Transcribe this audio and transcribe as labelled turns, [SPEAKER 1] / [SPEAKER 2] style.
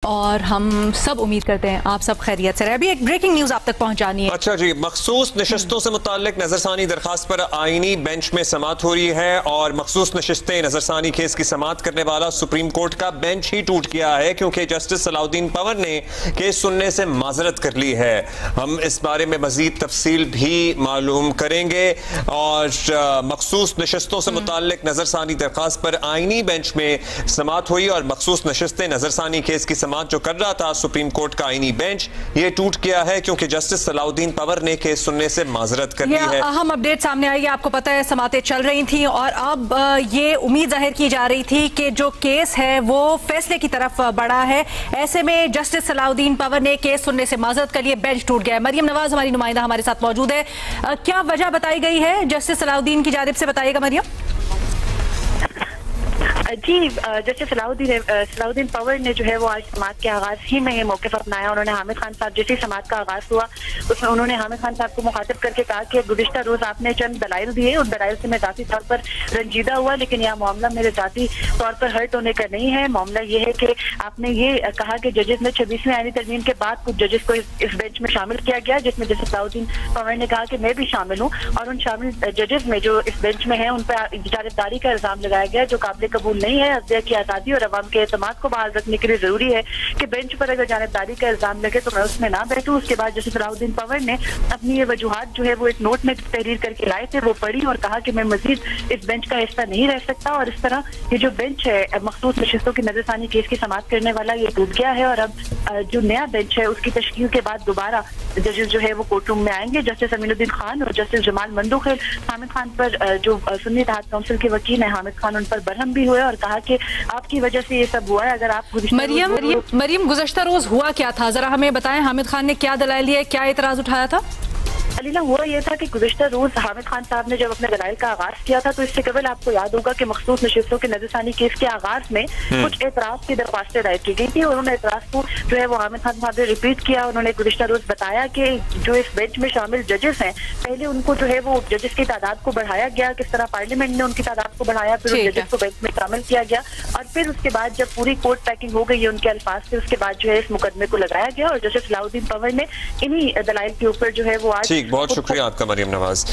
[SPEAKER 1] और हम सब उम्मीद करते हैं आप सब खैरियत से रहे। अभी एक ब्रेकिंग न्यूज आप तक पहुंचानी है।
[SPEAKER 2] अच्छा जी, मखसूस नशस्तों से मुताल्लिक नजरसानी दरखास्त पर आईनी बेंच में समाअत हो रही है और मखसूस नशस्तें नजरसानी केस की समाअत करने वाला सुप्रीम कोर्ट का बेंच ही टूट गया है क्योंकि जस्टिस सलाउद्दीन पंवर ने केस सुनने से माजरत कर ली है। हम इस बारे में मजीद तफसील भी मालूम करेंगे और मखसूस नशस्तों से मुताल्लिक नजरसानी दरखास्त पर आईनी बेंच में समाअत हुई और मखसूस नशस्तें नजरसानी केस की समाअत जो कर रहा था सुप्रीम कोर्ट का आईनी बेंच, ये टूट गया है क्योंकि जस्टिस सलाउद्दीन पंवर ने केस सुनने से माजरत कर ली है।
[SPEAKER 1] अहम अपडेट सामने आई है, आपको पता है समाअतें चल रही थी और अब ये उम्मीद जाहिर की जा रही थी कि जो केस है वो फैसले की तरफ बढ़ा है। ऐसे में जस्टिस सलाउद्दीन पंवर ने केस सुनने से माजरत कर लिए, बेंच टूट गया है। मरियम नवाज हमारी नुमाइंदा हमारे साथ मौजूद है। क्या वजह बताई गई है जस्टिस सलाउद्दीन की जानिब से, बताइएगा मरियम।
[SPEAKER 3] जी, जस्टिस सलाउद्दीन पंवर ने जो है वो आज समाअत के आगाज ही में ये मौक़िफ़ अपनाया। उन्होंने हामिद खान साहब, जैसे ही समाअत का आगाज हुआ उसमें उन्होंने हामिद खान साहब को मुखातिब करके कहा कि गुज़िश्ता रोज आपने चंद दलाइल दिए, उन दलाइल से मैं ज़ाती तौर पर रंजीदा हुआ, लेकिन यह मामला मेरे ज़ाती तौर पर हर्ट होने का नहीं है। मामला ये है कि आपने ये कहा कि जजेस में 26वीं आईनी तरमीम के बाद कुछ जजेस को इस बेंच में शामिल किया गया, जिसमें जस्टिस सलाउद्दीन पंवर ने कहा कि मैं भी शामिल हूँ और उन शामिल जजेस में जो इस बेंच में है उन पर जानबदारी का इल्जाम लगाया गया जो काबिल कबूल नहीं है। अदलिया की आज़ादी और अवाम के एतमाद को बहाल रखने के लिए जरूरी है कि बेंच पर अगर जानबदारी का इल्जाम लगे तो मैं उसमें ना बैठूं। उसके बाद जस्टिस सलाउद्दीन पंवर ने अपनी ये वजूहात जो है वो एक नोट में तहरीर करके लाए थे, वो पढ़ी और कहा कि मैं मजीद इस बेंच का हिस्सा नहीं रह सकता और इस तरह ये जो बेंच है मखसूस नशस्तों की नजरसानी केस की समाअत करने वाला, ये टूट गया है और अब जो नया बेंच है उसकी तश्कील के बाद दोबारा जजेस जो है वो कोर्ट रूम में आएंगे। जस्टिस अमीनुद्दीन खान और जस्टिस जमाल मंदोखेल हामिद खान पर जो सुन्नी इत्तेहाद काउंसिल के वकील है हामिद खान, उन पर बरहम भी हुए और कहा कि आपकी वजह से ये सब हुआ है। अगर आप
[SPEAKER 1] मरियम गुज़श्ता रोज हुआ क्या था, जरा हमें बताएं। हामिद खान ने क्या दलाइल दिए, क्या एतराज उठाया था?
[SPEAKER 3] अलीना, हुआ यह था कि गुज़िश्ता रोज हामिद खान साहब ने जब अपने दलाइल का आगाज किया था तो इससे कबल आपको याद होगा कि मखसूस नशस्तों के नजरसानी केस के आगाज में कुछ एतराज की दरख्वास्तें दायर की गई थी और उन्होंने एतराज को जो है वो हामिद खान साहब ने रिपीट किया। उन्होंने गुज़िश्ता रोज बताया कि जो इस बेंच में शामिल जजेस हैं, पहले उनको जो है वो जजेस की तादाद को बढ़ाया गया, किस तरह पार्लियामेंट ने उनकी तादाद को बढ़ाया, फिर उन जजेस को बेंच में शामिल किया गया और फिर उसके बाद जब पूरी कोर्ट पैकिंग हो गई है उनके अल्फाज से, उसके बाद जो है इस मुकदमे को लगाया गया और जस्टिस सलाउद्दीन पंवर ने इन्हीं दलाइल के ऊपर जो है वो आज।
[SPEAKER 2] बहुत शुक्रिया आपका मरियम नवाज।